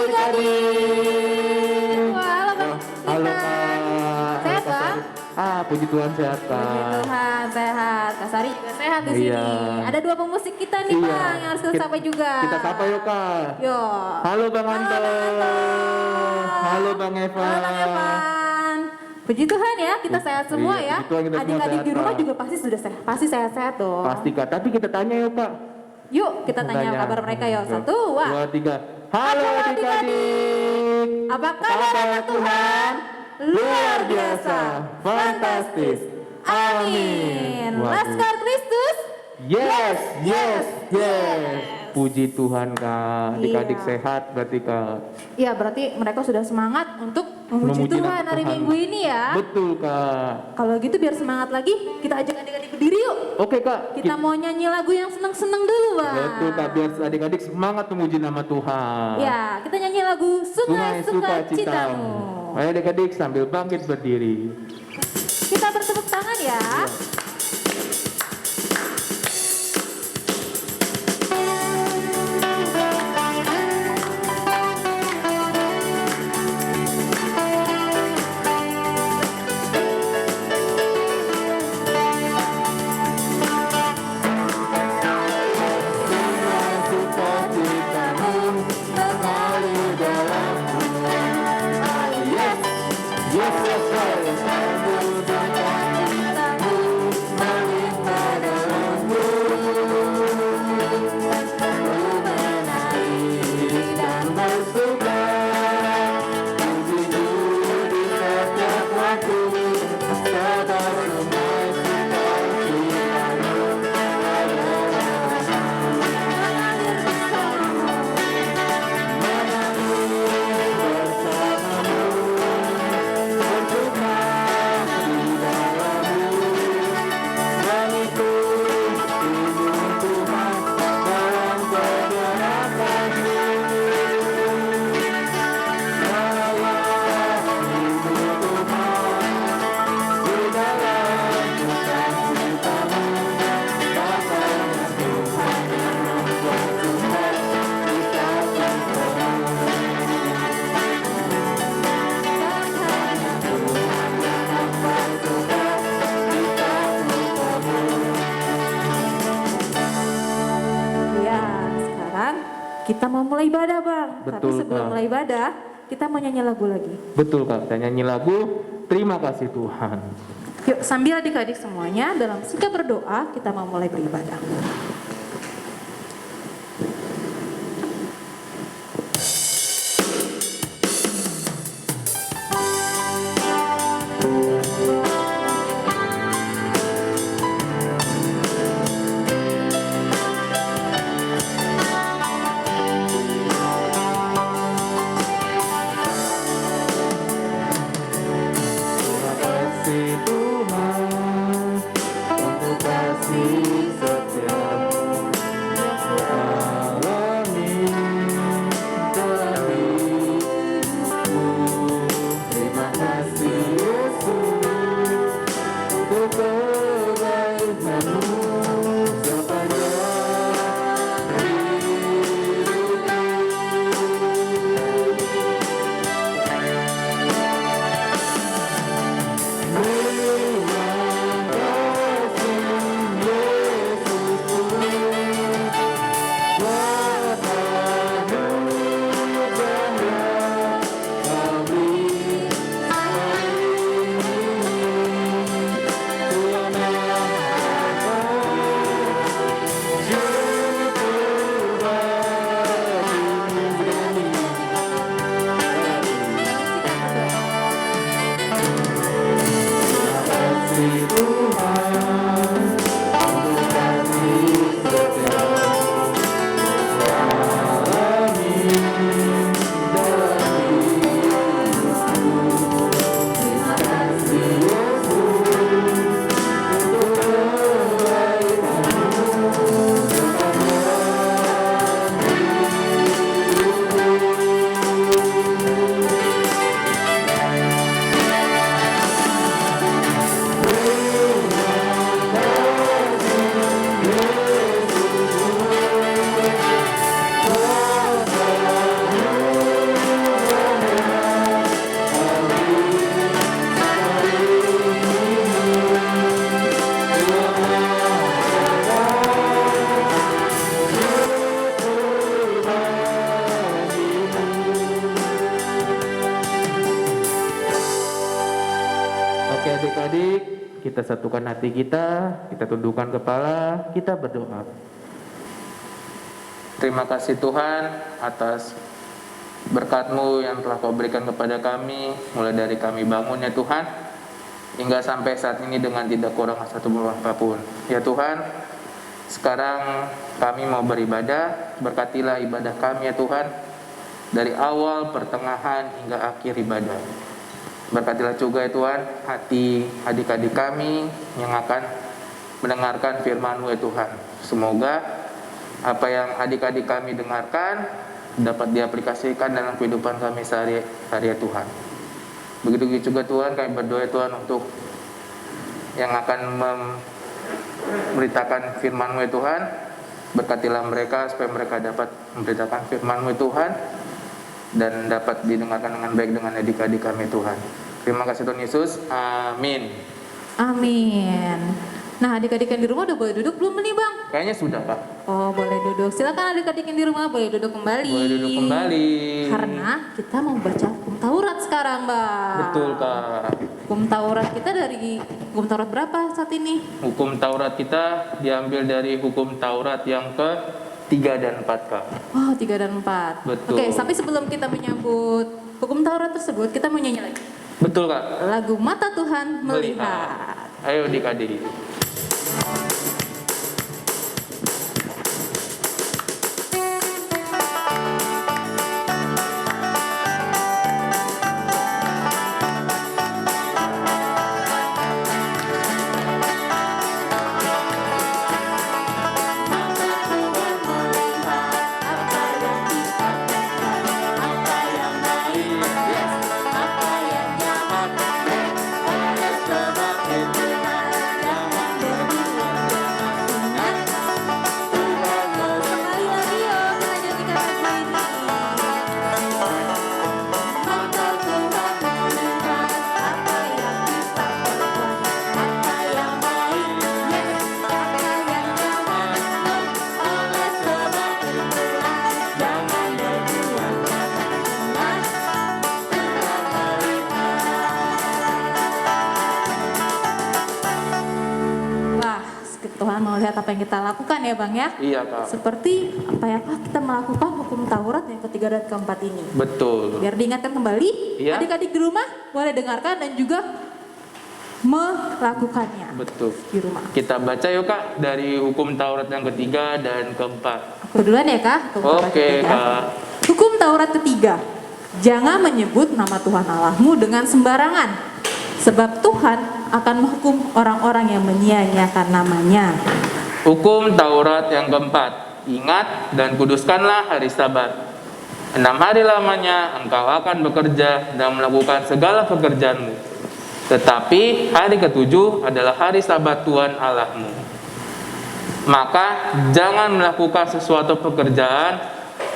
adik-adik. Wah, halo Bang Halo Intan. Kak. Sehat Halo, Kak Bang? Sari. Puji Tuhan sehat Puji Kak. Tuhan, sehat. Kak Sari juga sehat di Iya. sini. Ada dua pemusik kita nih Iya. Bang yang harus kita sapa juga. Kita sapa yuk Kak. Yo. Halo Bang Halo Anto. Bang Anto. Halo Bang Evan. Halo Bang Evan. Puji Tuhan ya, kita sehat semua Iya, ya. puji Tuhan kita semua Adik-adik sehat, di rumah Kak. juga pasti sudah sehat, pasti sehat-sehat dong. Pasti Kak, tapi kita tanya yuk Kak. Yuk kita tanya kabar mereka yuk. Satu, Dua, tiga. Halo adik-adik. Apa kabar anak Tuhan? Luar biasa, fantastis. Amin. Waduh. Laskar Kristus. Yes, yes, yes. Puji Tuhan Kak, adik-adik Iya. sehat berarti Kak. Iya berarti mereka sudah semangat untuk memuji Memuji Tuhan nama hari Tuhan. Minggu ini ya. Betul Kak. Kalau gitu biar semangat lagi, kita ajak adik-adik berdiri yuk. Oke Kak. Kita mau nyanyi lagu yang seneng-seneng dulu Bang. Betul Kak, biar adik-adik semangat memuji nama Tuhan. Ya, kita nyanyi lagu Sungai Sukacitamu. Ayo adik-adik sambil bangkit berdiri. Kita bertepuk tangan ya. Sukacitamu mengalir dalamku. Yes, yes, yes, yes. Sambil sukacitamu melimpah dalamku. Ku menari dan bersuka, pujiku di setiap waktu. Sebab sungai sukacitamu Ya, sekarang kita mau mulai ibadah Bang. Tapi Betul, sebelum Kak. mulai ibadah, kita mau nyanyi lagu lagi. Betul Kak, kita nyanyi lagu Terima Kasih Tuhan. Yuk sambil adik-adik semuanya dalam sikap berdoa, kita mau mulai beribadah. Terima kasih Tuhan untuk kasih setiamu. satukan hati kita tundukkan kepala, kita berdoa. Terima kasih Tuhan atas berkat-Mu yang telah Kau berikan kepada kami, mulai dari kami bangun ya Tuhan, hingga sampai saat ini dengan tidak kurang satu apapun. Ya Tuhan, sekarang kami mau beribadah, berkatilah ibadah kami ya Tuhan, dari awal, pertengahan, hingga akhir ibadah. Berkatilah juga ya Tuhan hati adik-adik kami yang akan mendengarkan firman-Mu ya Tuhan. Semoga apa yang adik-adik kami dengarkan dapat diaplikasikan dalam kehidupan kami sehari-hari ya Tuhan. Begitu juga Tuhan, kami berdoa ya Tuhan untuk yang akan memberitakan firman-Mu ya Tuhan. Berkatilah mereka supaya mereka dapat memberitakan firman-Mu ya Tuhan, dan dapat didengarkan dengan baik dengan adik-adik kami Tuhan. Terima kasih Tuhan Yesus. Amin. Amin. Nah, adik-adik yang di rumah udah boleh duduk belum nih Bang? Kayaknya sudah Pak. Oh, boleh duduk. Silakan adik-adik yang di rumah boleh duduk kembali. Boleh duduk kembali. Karena kita mau baca hukum Taurat sekarang Bang. Betul Kak. Hukum Taurat kita dari hukum Taurat berapa saat ini? Hukum Taurat kita diambil dari hukum Taurat yang ke-3 dan 4 Kak. Oh, 3 dan 4. Betul. Oke, tapi sebelum kita menyambut hukum Taurat tersebut, kita mau nyanyi lagi Betul Kak. lagu Mata Tuhan Melihat. Ayo adik-adik. Sekali lagi yuk, kita nyanyikan lagu ini. Mata Tuhan melihat apa yang kita perbuat, apa yang baik, apa yang jahat. Oleh sebab itulah jangan berbuat jahat. Tuhan melihat. Wah, Tuhan mau lihat apa yang kita lakukan ya Bang ya. Iya Kak. Seperti apa ya Pak, kita melakukan hukum Taurat yang ketiga dan keempat ini. Betul. Biar diingatkan kembali, Iya. adik-adik di rumah boleh dengarkan dan juga melakukannya Betul. di rumah. Kita baca yuk Kak dari hukum Taurat yang ketiga dan keempat. Aku duluan ya Kak. Hukum Taurat Oke ketiga. Kak. Hukum Taurat ketiga, jangan menyebut nama Tuhan Allahmu dengan sembarangan, sebab Tuhan akan menghukum orang-orang yang menyia-nyiakan namanya. Hukum Taurat yang keempat, ingat dan kuduskanlah hari Sabat. 6 hari lamanya engkau akan bekerja dan melakukan segala pekerjaanmu. Tetapi hari ketujuh adalah hari Sabat Tuhan Allahmu. Maka jangan melakukan sesuatu pekerjaan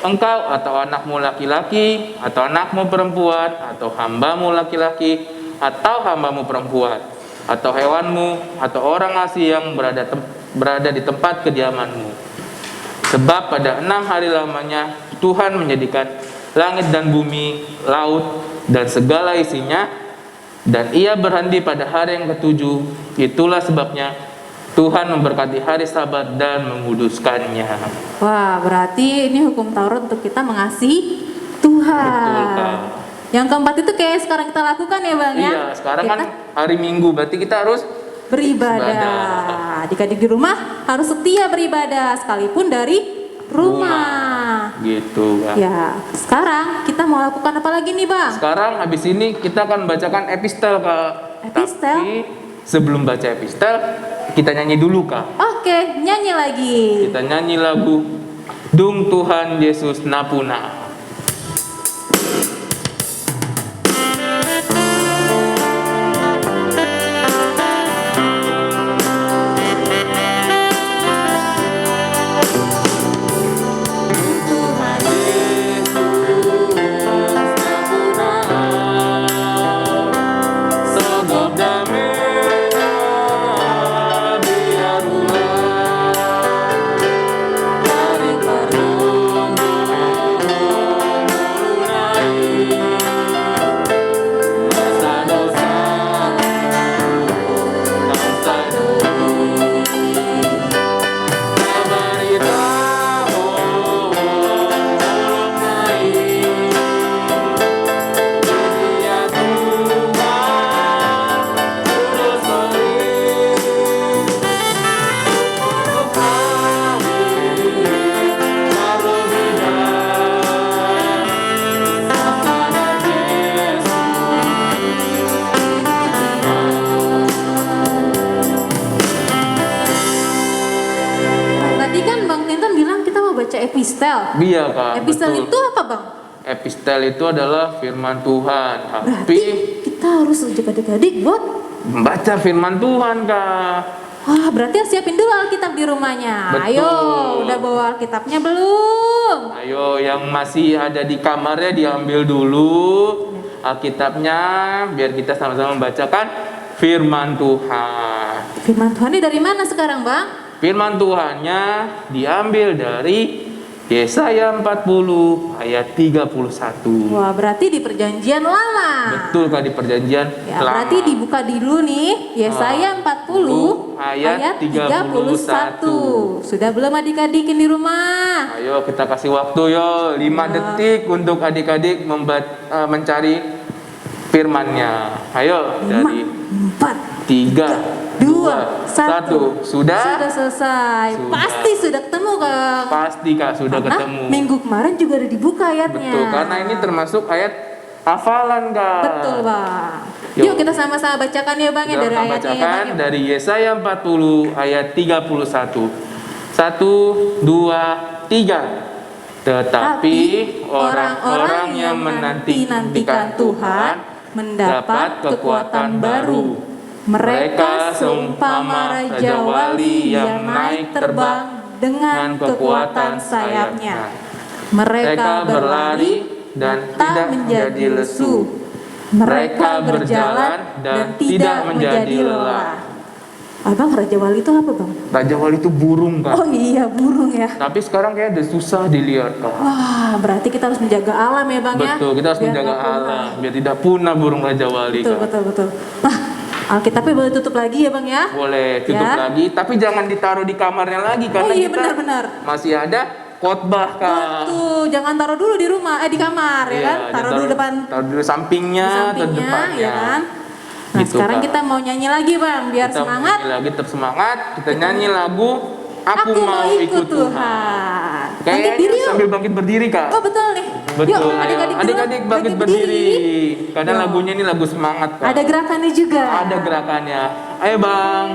engkau atau anakmu laki-laki atau anakmu perempuan atau hambamu laki-laki atau hambamu perempuan atau hewanmu atau orang asing yang berada di tempat kediamanmu. Sebab pada 6 hari lamanya Tuhan menjadikan langit dan bumi, laut dan segala isinya, dan Ia berhenti pada hari yang ketujuh. Itulah sebabnya Tuhan memberkati hari Sabat dan menguduskannya. Wah, berarti ini hukum Taurat untuk kita mengasihi Tuhan. Betul Kak. Yang keempat itu kayak sekarang kita lakukan ya Bang ya. Iya, sekarang Kita kan hari Minggu, berarti kita harus beribadah. Adik-adik di rumah harus setia beribadah sekalipun dari rumah. Gitu Kak. Ya, sekarang kita mau lakukan apa lagi nih Bang? Sekarang habis ini kita akan bacakan epistel Kak. Epistel? Tapi sebelum baca epistel, kita nyanyi dulu Kak. Oke, nyanyi lagi. Kita nyanyi lagu Dung Tuhan Yesus Napuna. Dari baca epistel. Iya Kak, Epistel betul. itu apa Bang? Epistel itu adalah firman Tuhan. Berarti Tapi kita harus ajak adik-adik buat membaca firman Tuhan Kak. wah, berarti siapin dulu Alkitab di rumahnya. Betul. Ayo, udah bawa Alkitabnya belum? Ayo yang masih ada di kamarnya diambil dulu Alkitabnya biar kita sama-sama membacakan firman Tuhan. Firman Tuhan ini dari mana sekarang Bang? Firman Tuhannya diambil dari Yesaya 40 ayat 31. Wah, berarti di perjanjian lama. Betul Kak, di perjanjian Ya, lama. berarti dibuka dulu nih Yesaya 40 ayat ayat 31. Sudah belum adik-adik di rumah? Ayo kita kasih waktu yo 5 detik untuk adik-adik mencari firmannya. Ayo 5, dari 4, 3, 2, 1. Sudah? Sudah selesai. Sudah. Pasti sudah ketemu Kang. Pasti Kak sudah Karena ketemu. minggu kemarin juga udah dibuka ayatnya. Betul, karena ini termasuk ayat hafalan Kak. Betul Bang. Yuk. Yuk kita sama-sama bacakan ya Bang ya Kita dari akan ayatnya ya bacakan Bang. Ya. dari Yesaya 40 ayat 31. 1, 2, 3. Tetapi orang-orang yang menanti-nantikan Tuhan mendapat kekuatan baru. Mereka seumpama raja wali yang naik terbang dengan kekuatan sayapnya. Mereka berlari dan tidak menjadi lesu. Mereka berjalan dan tidak menjadi lelah. Abang, Raja Wali itu apa Bang? Raja wali itu burung Kak. Oh iya, burung ya. Tapi sekarang kayak udah susah dilihat Kak. Wah, berarti kita harus menjaga alam ya Bang ya. Betul, kita harus Biar menjaga nggak punah. alam biar tidak punah burung Raja Wali Betul, Kak. betul, betul. Nah, Alkitabnya boleh tutup lagi ya Bang ya. Boleh tutup Ya. lagi, tapi jangan ditaruh di kamarnya lagi Oh karena iya, kita benar-benar. masih ada khotbah Kak. Tuh, jangan taruh dulu di rumah, di kamar ya Iya, kan. Taruh dulu depan taruh dulu sampingnya, di atau sampingnya depannya. ya kan. Nah, Gitu, sekarang Kak. kita mau nyanyi lagi Bang, biar Kita semangat. nyanyi lagi tetap semangat. Kita nyanyi lagu Aku mau ikut Tuhan. Bangkit Kayaknya diri yuk. sambil bangkit berdiri Kak. Oh betul nih. Betul. Yuk adik-adik dulu, Adik-adik bangkit berdiri. Karena Yuk. lagunya ini lagu semangat Kak. Ada gerakannya juga. Ada gerakannya. Ayo Bang.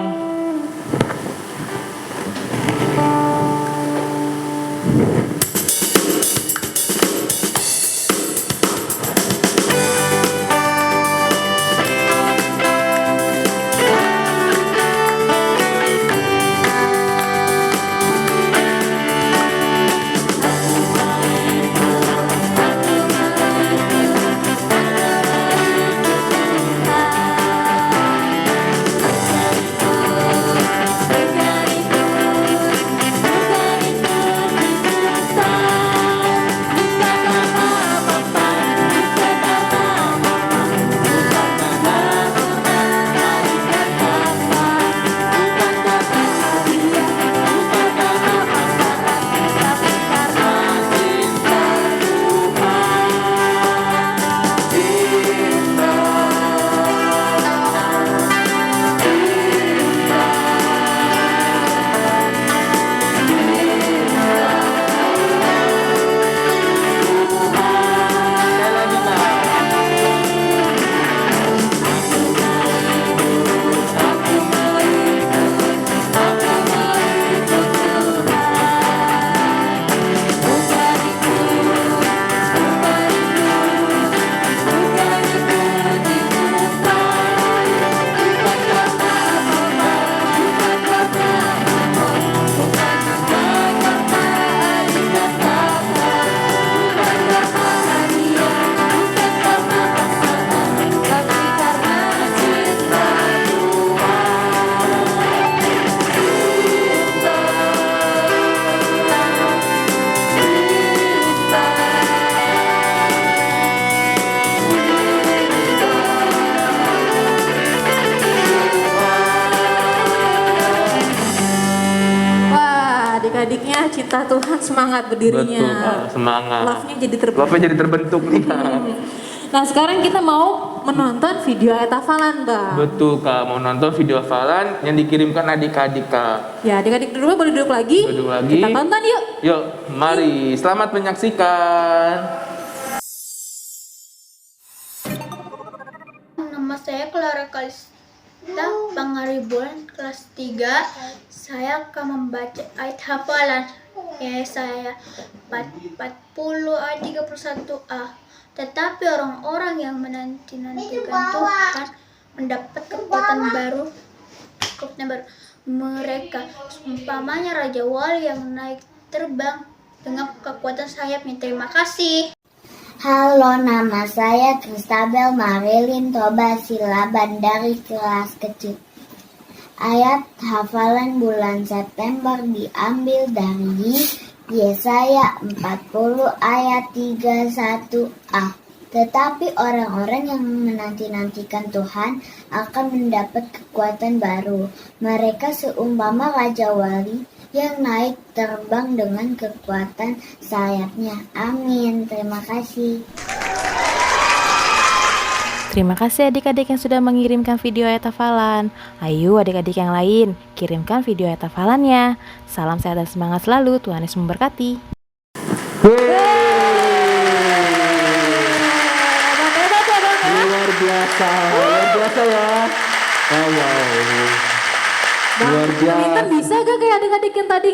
Sekali lagi Kak. Wah, adik-adiknya cinta Tuhan semangat berdirinya. Betul Kak, semangat. Love-nya jadi terbentuk. Love-nya jadi terbentuk nih Kak. Nah, sekarang kita mau menonton video ayat hafalan, Bang. Betul Kak, mau nonton video hafalan yang dikirimkan adik-adik Kak. Ya, adik-adik di rumah boleh duduk lagi. Duduk lagi. Kita tonton yuk. Yuk, mari selamat menyaksikan. Nama saya Clara Kalista Pangaribuan kelas 3. Saya akan membaca ayat hafalan Yesaya 40 ayat 31a. Tetapi orang-orang yang menanti-nantikan Tuhan mendapat kekuatan baru. Mereka umpamanya Raja Wali yang naik terbang dengan kekuatan sayapnya. Terima kasih. Halo, nama saya Kristabel Marilyn Toba Silaban dari kelas kecil. Ayat hafalan bulan September diambil dari Yesaya 40 ayat 31a. Tetapi orang-orang yang menanti-nantikan Tuhan akan mendapat kekuatan baru. Mereka seumpama Raja Wali yang naik terbang dengan kekuatan sayapnya. Amin. Terima kasih. Terima kasih adik-adik yang sudah mengirimkan video ayat hafalan. Ayo adik-adik yang lain, kirimkan video ayat hafalannya. Salam sehat dan semangat selalu, Tuhan Yesus memberkati. Luar biasa ya. Luar biasa. Intan bisa gak kayak adik-adik yang tadi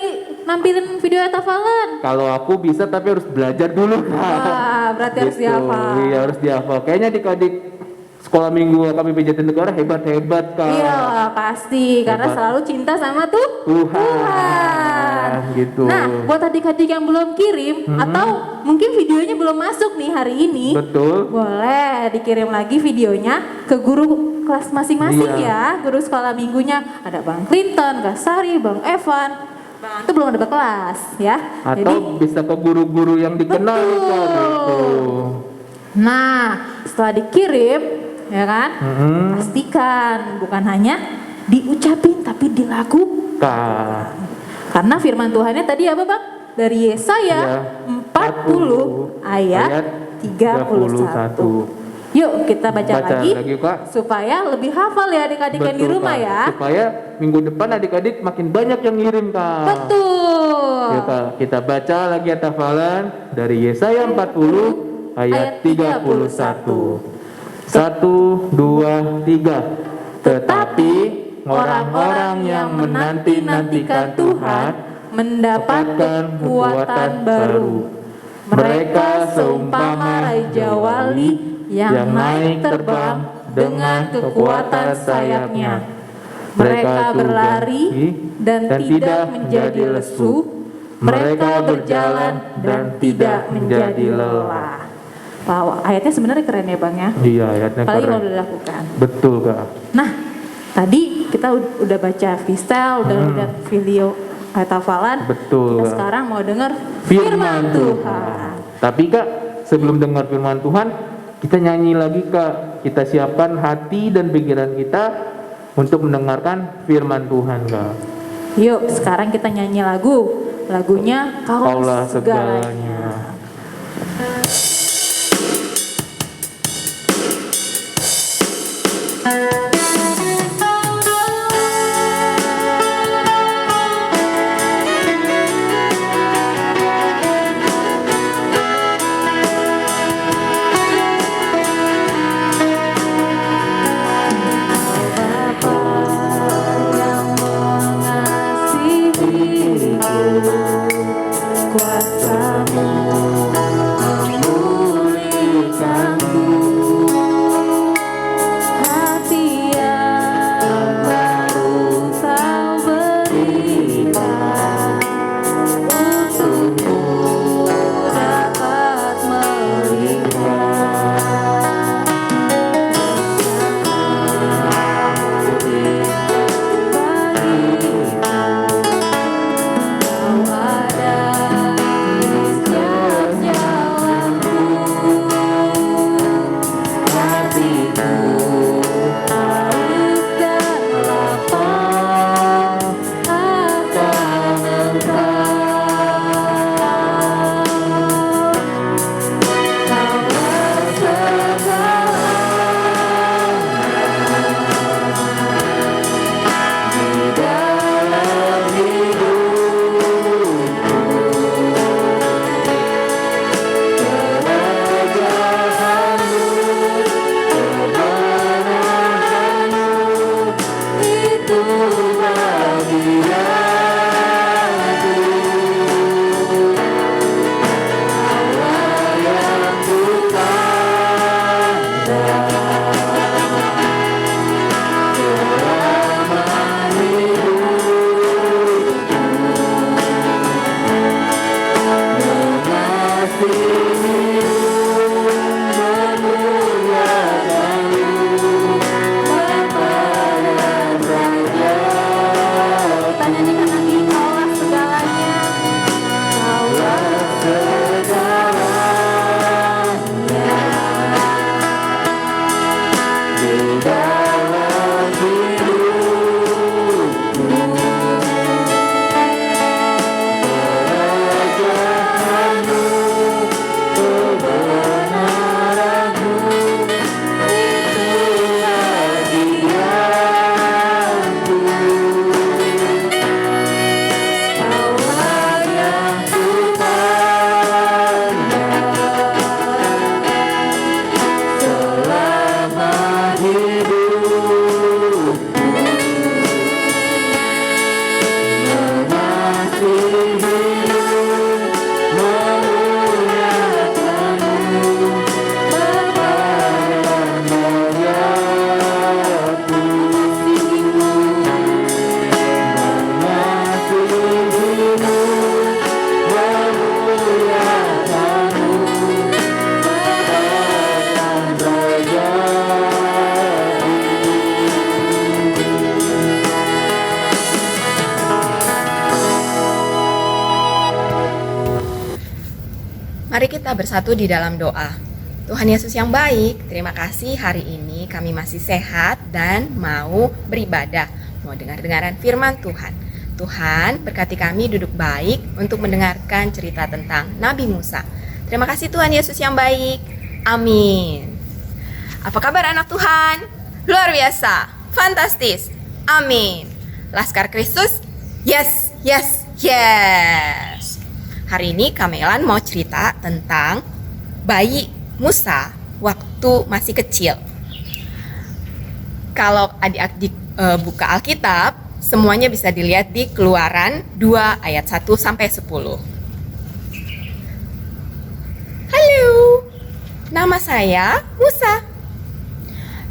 nampilin video ayat hafalan? Kalau aku bisa tapi harus belajar dulu. Wah, berarti harus Gitu. dihafal. Iya, harus dihafal. Kayaknya adik-adik sekolah minggu KPP Jatinegara hebat-hebat Kak. Iya pasti, karena Hebat. selalu cinta sama Tuhan. Gitu. Nah, buat adik-adik yang belum kirim atau mungkin videonya belum masuk nih hari ini, Betul. boleh dikirim lagi videonya ke guru kelas masing-masing Iya. ya. Guru sekolah minggunya ada Bang Clinton, Kak Sari, Bang Evan. Bang itu belum ada kelas ya. Atau bisa ke guru-guru yang dikenal Kak. Gitu. Nah, setelah dikirim, ya kan, pastikan bukan hanya diucapin tapi dilakukan. Kak. Karena firman Tuhannya tadi apa Bang? Dari Yesaya Iya. 40 ayat 31. Yuk kita baca lagi Kak. supaya lebih hafal ya adik-adik yang di Betul, rumah Kak. ya. Supaya minggu depan adik-adik makin banyak yang ngirim Kak. Betul. Ya, Kak. Kita baca lagi ayat hafalan dari Yesaya 40 ayat 31. 1, 2, 3. Tetapi orang-orang yang menanti-nantikan Tuhan mendapatkan kekuatan baru. Mereka seumpama Raja Wali yang naik terbang dengan kekuatan sayapnya. Mereka berlari dan tidak menjadi lesu. Mereka berjalan dan tidak menjadi lelah. Wow, ayatnya sebenarnya keren ya Bang ya. Iya, ayatnya Apalagi keren. kalau dilakukan. Betul Kak. Nah, tadi kita udah baca freestyle, udah lihat video ayat hafalan. Betul, Kita Kak. sekarang mau dengar Firman Tuhan. Tapi Kak, sebelum dengar firman Tuhan, kita nyanyi lagi Kak. Kita siapkan hati dan pikiran kita untuk mendengarkan firman Tuhan Kak. Yuk, sekarang kita nyanyi lagu. Lagunya Kaulah Segalanya. Segalanya. Kuasamu memulihkanku, hati Mari kita bersatu di dalam doa. Tuhan Yesus yang baik, terima kasih hari ini kami masih sehat dan mau beribadah, mau dengar-dengaran firman Tuhan. Tuhan, berkati kami duduk baik untuk mendengarkan cerita tentang Nabi Musa. Terima kasih Tuhan Yesus yang baik. Amin. Apa kabar anak Tuhan? Luar biasa, fantastis. Amin. Laskar Kristus? Yes, yes, yes. Hari ini Kamelan mau cerita tentang bayi Musa waktu masih kecil. Kalau adik-adik buka Alkitab, semuanya bisa dilihat di Keluaran 2 ayat 1 sampai 10. Halo, nama saya Musa.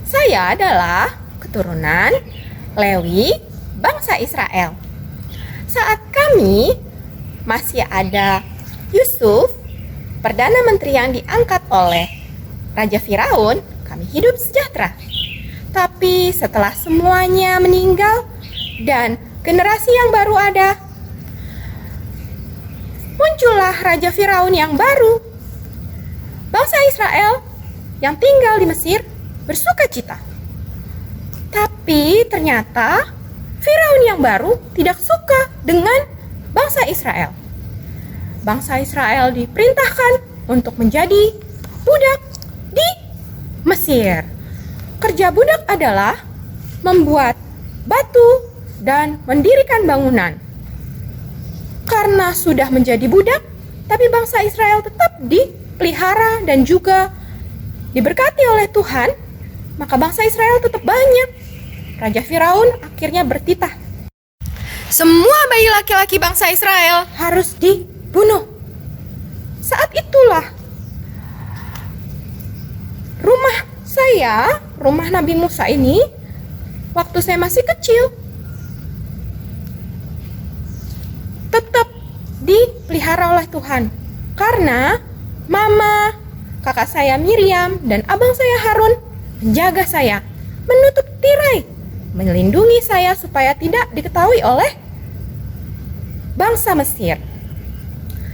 Saya adalah keturunan Lewi, bangsa Israel. Saat kami masih ada Yusuf, Perdana Menteri yang diangkat oleh Raja Firaun, kami hidup sejahtera. Tapi setelah semuanya meninggal dan generasi yang baru ada, muncullah Raja Firaun yang baru. Bangsa Israel yang tinggal di Mesir bersuka cita. Tapi ternyata Firaun yang baru tidak suka dengan bangsa Israel. Bangsa Israel diperintahkan untuk menjadi budak di Mesir. Kerja budak adalah membuat batu dan mendirikan bangunan. Karena sudah menjadi budak, tapi bangsa Israel tetap dipelihara dan juga diberkati oleh Tuhan, maka bangsa Israel tetap banyak. Raja Firaun akhirnya bertitah. Semua bayi laki-laki bangsa Israel harus dibunuh. Saat itulah rumah Nabi Musa ini, waktu saya masih kecil, tetap dipelihara oleh Tuhan. Karena mama, kakak saya Miriam, dan abang saya Harun menjaga saya, menutup tirai, melindungi saya supaya tidak diketahui oleh bangsa Mesir.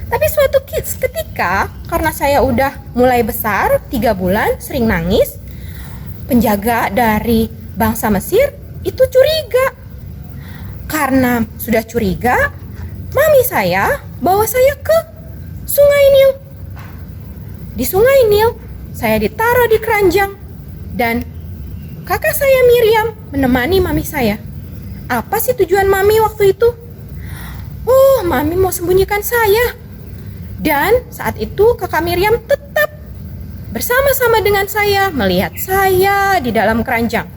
Tapi suatu ketika, karena saya udah mulai besar, 3 bulan, sering nangis, penjaga dari bangsa Mesir itu curiga. Karena sudah curiga, mami saya bawa saya ke Sungai Nil. Di Sungai Nil, saya ditaruh di keranjang, dan kakak saya Miriam menemani mami saya. Apa sih tujuan mami waktu itu? Oh, mami mau sembunyikan saya. Dan saat itu kakak Miriam tetap bersama-sama dengan saya, melihat saya di dalam keranjang.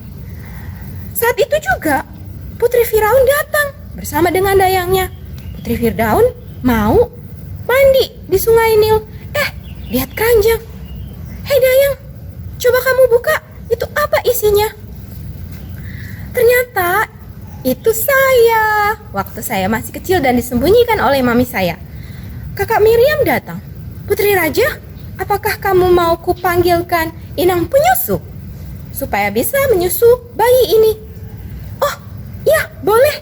Saat itu juga Putri Firaun datang bersama dengan dayangnya. Putri Firaun mau mandi di Sungai Nil. Lihat keranjang. Hei dayang, coba kamu buka. Itu apa isinya? Ternyata itu saya waktu saya masih kecil dan disembunyikan oleh mami saya. Kakak Miriam datang. Putri Raja, apakah kamu mau kupanggilkan inang penyusu supaya bisa menyusu bayi ini? Oh, iya boleh,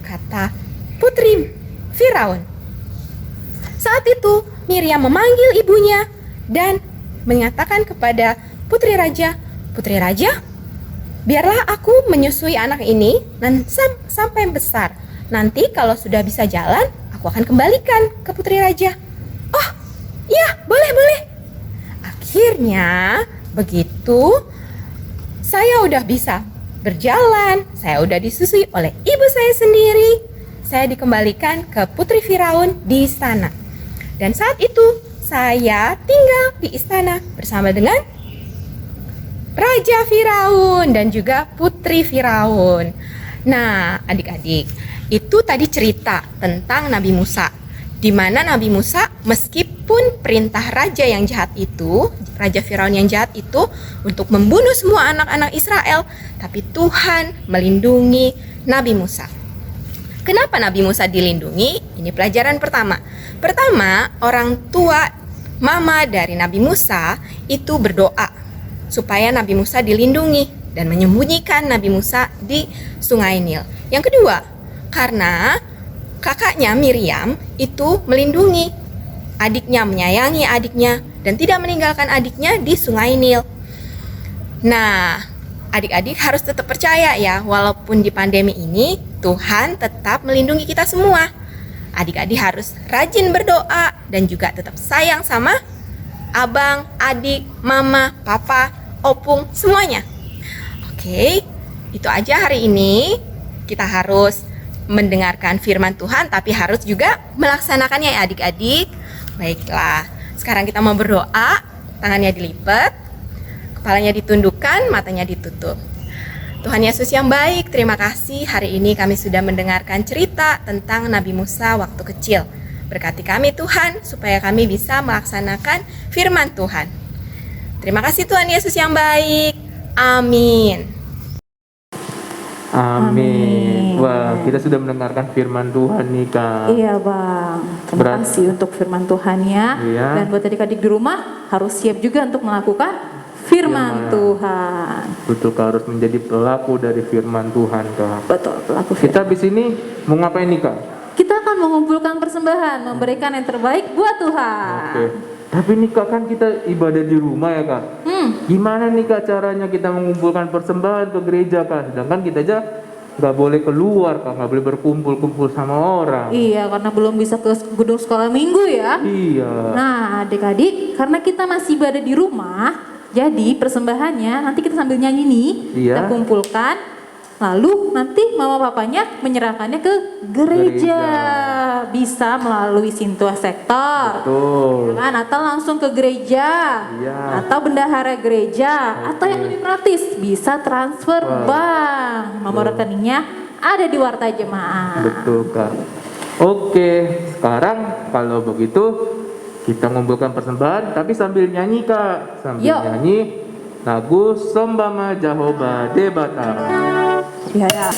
kata Putri Firaun. Saat itu Miriam memanggil ibunya dan mengatakan kepada Putri Raja, Putri Raja, biarlah aku menyusui anak ini dan sampai besar. Nanti kalau sudah bisa jalan, aku akan kembalikan ke Putri Raja. Oh, iya, boleh. Akhirnya, begitu saya udah bisa berjalan, saya udah disusui oleh ibu saya sendiri, saya dikembalikan ke Putri Firaun di istana. Dan saat itu, saya tinggal di istana bersama dengan Raja Firaun dan juga Putri Firaun. Nah, adik-adik, itu tadi cerita tentang Nabi Musa, di mana Nabi Musa meskipun perintah raja yang jahat itu, Raja Firaun yang jahat itu untuk membunuh semua anak-anak Israel, tapi Tuhan melindungi Nabi Musa. Kenapa Nabi Musa dilindungi? Ini pelajaran pertama. Pertama, orang tua mama dari Nabi Musa itu berdoa supaya Nabi Musa dilindungi dan menyembunyikan Nabi Musa di Sungai Nil. Yang kedua, karena kakaknya Miriam itu melindungi adiknya menyayangi adiknya dan tidak meninggalkan adiknya di Sungai Nil. Nah, adik-adik harus tetap percaya ya, walaupun di pandemi ini Tuhan tetap melindungi kita semua. Adik-adik harus rajin berdoa dan juga tetap sayang sama abang, adik, mama, papa, opung, semuanya. Oke, itu aja hari ini. Kita harus mendengarkan firman Tuhan, tapi harus juga melaksanakannya ya adik-adik. Baiklah, sekarang kita mau berdoa. Tangannya dilipat, kepalanya ditundukkan, matanya ditutup. Tuhan Yesus yang baik, terima kasih hari ini kami sudah mendengarkan cerita tentang Nabi Musa waktu kecil. Berkati kami Tuhan, supaya kami bisa melaksanakan firman Tuhan. Terima kasih Tuhan Yesus yang baik. Amin. Amin. Wah, kita sudah mendengarkan firman Tuhan nih, Kak. Iya Bang, terima Berat. kasih untuk firman Tuhan ya. Iya. Dan buat adik-adik di rumah harus siap juga untuk melakukan firman Firman. Tuhan. Betul, Kak, harus menjadi pelaku dari firman Tuhan, Kak. Betul, pelaku Kita firman. habis ini mau ngapain nih, Kak? Kita akan mengumpulkan persembahan, memberikan yang terbaik buat Tuhan. Oke. Tapi nih, Kak, kan kita ibadah di rumah ya, Kak. Gimana nih, Kak, caranya kita mengumpulkan persembahan ke gereja, Kak? Sedangkan kita aja nggak boleh keluar, Kak, nggak boleh berkumpul-kumpul sama orang. Iya, karena belum bisa ke gedung sekolah minggu ya. Iya. Nah, adik-adik, karena kita masih ibadah di rumah, jadi persembahannya nanti kita sambil nyanyi nih, Iya. kita kumpulkan, lalu nanti mama papanya menyerahkannya ke gereja. Bisa melalui Sintua Sektor, Betul. kan? Atau langsung ke gereja, Iya. atau bendahara gereja, atau yang lebih praktis bisa transfer Wah. bank. Nomor rekeningnya ada di warta jemaah. Betul, Kak. Oke, sekarang kalau begitu kita ngumpulkan persembahan tapi sambil nyanyi, Kak. Sambil Yuk. nyanyi lagu Sembama Jehovah Debata. Iya ya.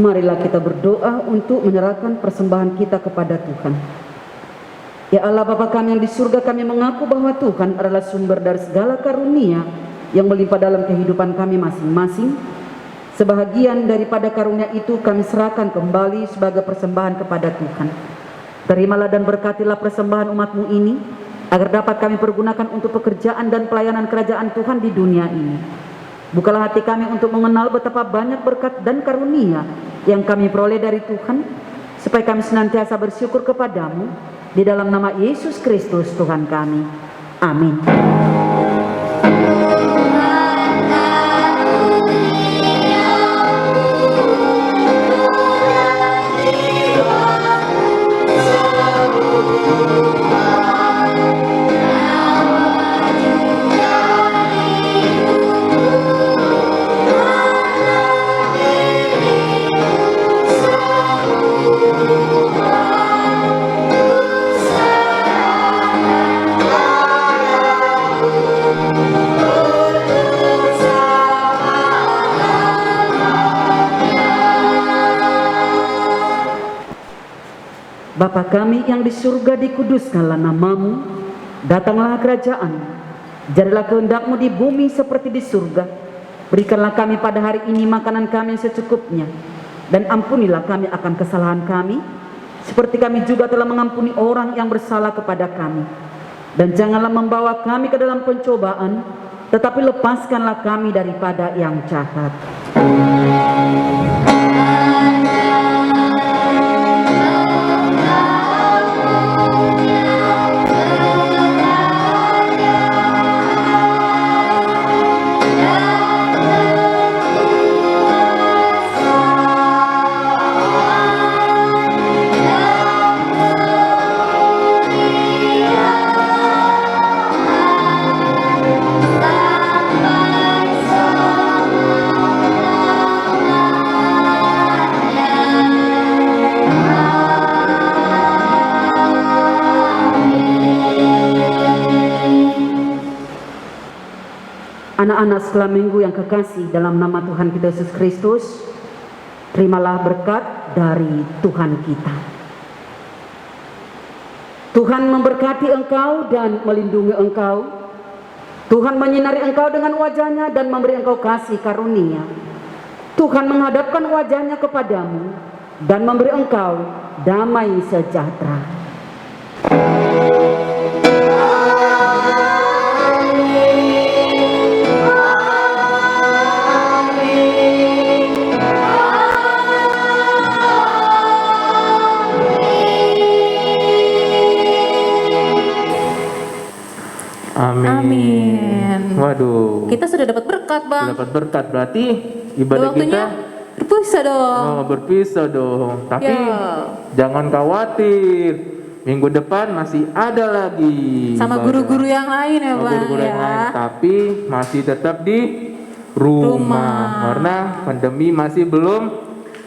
Marilah kita berdoa untuk menyerahkan persembahan kita kepada Tuhan. Ya Allah Bapa kami yang di surga, kami mengaku bahwa Tuhan adalah sumber dari segala karunia yang melimpah dalam kehidupan kami masing-masing. Sebahagian daripada karunia itu kami serahkan kembali sebagai persembahan kepada Tuhan. Terimalah dan berkatilah persembahan umat-Mu ini, agar dapat kami pergunakan untuk pekerjaan dan pelayanan kerajaan Tuhan di dunia ini. Bukalah hati kami untuk mengenal betapa banyak berkat dan karunia yang kami peroleh dari Tuhan, supaya kami senantiasa bersyukur kepadamu, di dalam nama Yesus Kristus Tuhan kami. Amin. Bapa kami yang di surga, dikuduskanlah namamu, datanglah kerajaan, jadilah kehendak-Mu di bumi seperti di surga. Berikanlah kami pada hari ini makanan kami yang secukupnya, dan ampunilah kami akan kesalahan kami, seperti kami juga telah mengampuni orang yang bersalah kepada kami. Dan janganlah membawa kami ke dalam pencobaan, tetapi lepaskanlah kami daripada yang jahat. Anak-anak sekolah minggu yang kekasih, dalam nama Tuhan kita Yesus Kristus, terimalah berkat dari Tuhan kita. Tuhan memberkati engkau dan melindungi engkau. Tuhan menyinari engkau dengan wajah-Nya dan memberi engkau kasih karunia. Tuhan menghadapkan wajah-Nya kepadamu dan memberi engkau damai sejahtera. Amin. Waduh. Kita sudah dapat berkat, Bang. Dapat berkat, berarti Udah ibadah waktunya kita berpisah dong. berpisah dong. Tapi Ya. jangan khawatir, minggu depan masih ada lagi Sama ibadah. guru-guru yang lain ya, Sama Bang. guru-guru yang Ya. lain. Tapi masih tetap di rumah. Karena pandemi masih belum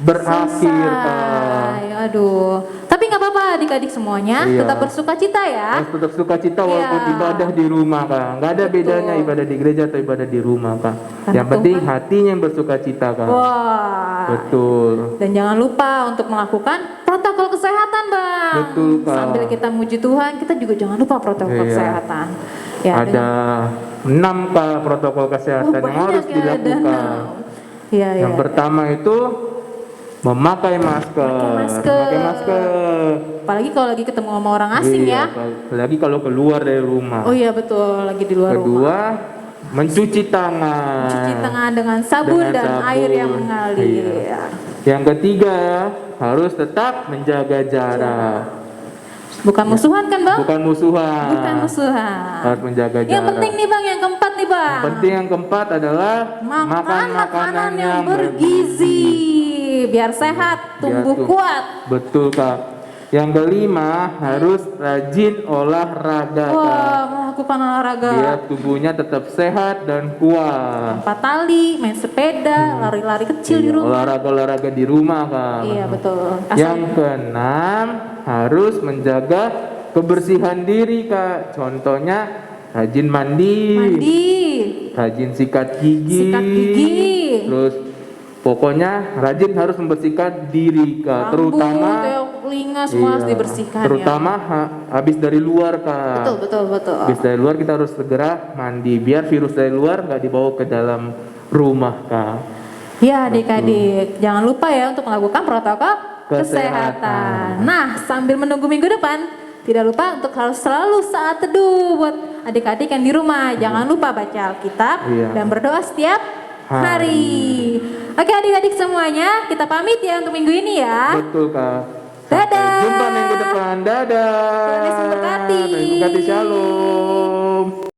berakhir, Kak. Selesai. Aduh. Tapi nggak apa-apa adik-adik semuanya, Iya. tetap bersukacita ya. Harus tetap sukacita walaupun Iya. ibadah di rumah, Kak. Nggak ada Betul. bedanya ibadah di gereja atau ibadah di rumah, Kak. Karena Yang penting Tuhan- hatinya yang bersukacita, Kak. Wah. Betul. Dan jangan lupa untuk melakukan protokol kesehatan, Bang. Betul, Kak. Sambil kita muji Tuhan, kita juga jangan lupa protokol Iya. kesehatan. Ya, Ada 6, Kak, protokol kesehatan yang harus ada dilakukan. 6. Iya, iya. Yang pertama itu memakai masker. Memakai masker. Apalagi kalau lagi ketemu sama orang asing Iya, ya. apalagi kalau keluar dari rumah. Oh iya betul, lagi di luar rumah. Kedua, mencuci tangan. Cuci tangan dengan sabun Dengan dan sabun. air yang mengalir. Iya. Yang ketiga, harus tetap menjaga jarak. Bukan musuhan kan, Bang? Bukan musuhan. Bukan musuhan. Harus menjaga jarak. Yang penting nih, Bang, yang keempat nih, Bang. Penting yang keempat adalah Makan makanan yang bergizi biar sehat, tumbuh Biar kuat. Betul, Kak. Yang kelima, harus rajin olahraga, Kak. Wah, melakukan olahraga. Biar tubuhnya tetap sehat dan kuat. Lompat tali, main sepeda, lari-lari kecil di rumah. Olahraga-olahraga di rumah, Kak. Iya, betul. Yang keenam, harus menjaga kebersihan diri, Kak. Contohnya rajin mandi, rajin sikat gigi, sikat gigi. terus Pokoknya rajin harus membersihkan diri Kak, terutama telinga semua harus iya, dibersihkan terutama habis dari luar Kak. Betul. Habis dari luar kita harus segera mandi biar virus dari luar nggak dibawa ke dalam rumah Kak. Ya adik-adik, jangan lupa ya untuk melakukan protokol Kesehatan. Nah, sambil menunggu minggu depan, tidak lupa untuk harus selalu saat teduh buat adik-adik yang di rumah. Jangan lupa baca Alkitab Iya. dan berdoa setiap hari. Oke adik-adik semuanya, kita pamit ya untuk minggu ini ya. Betul Kak. Dadah. Sampai jumpa minggu depan. Dadah. Tuhan Yesus memberkati. Tuhan Yesus memberkati. Shalom.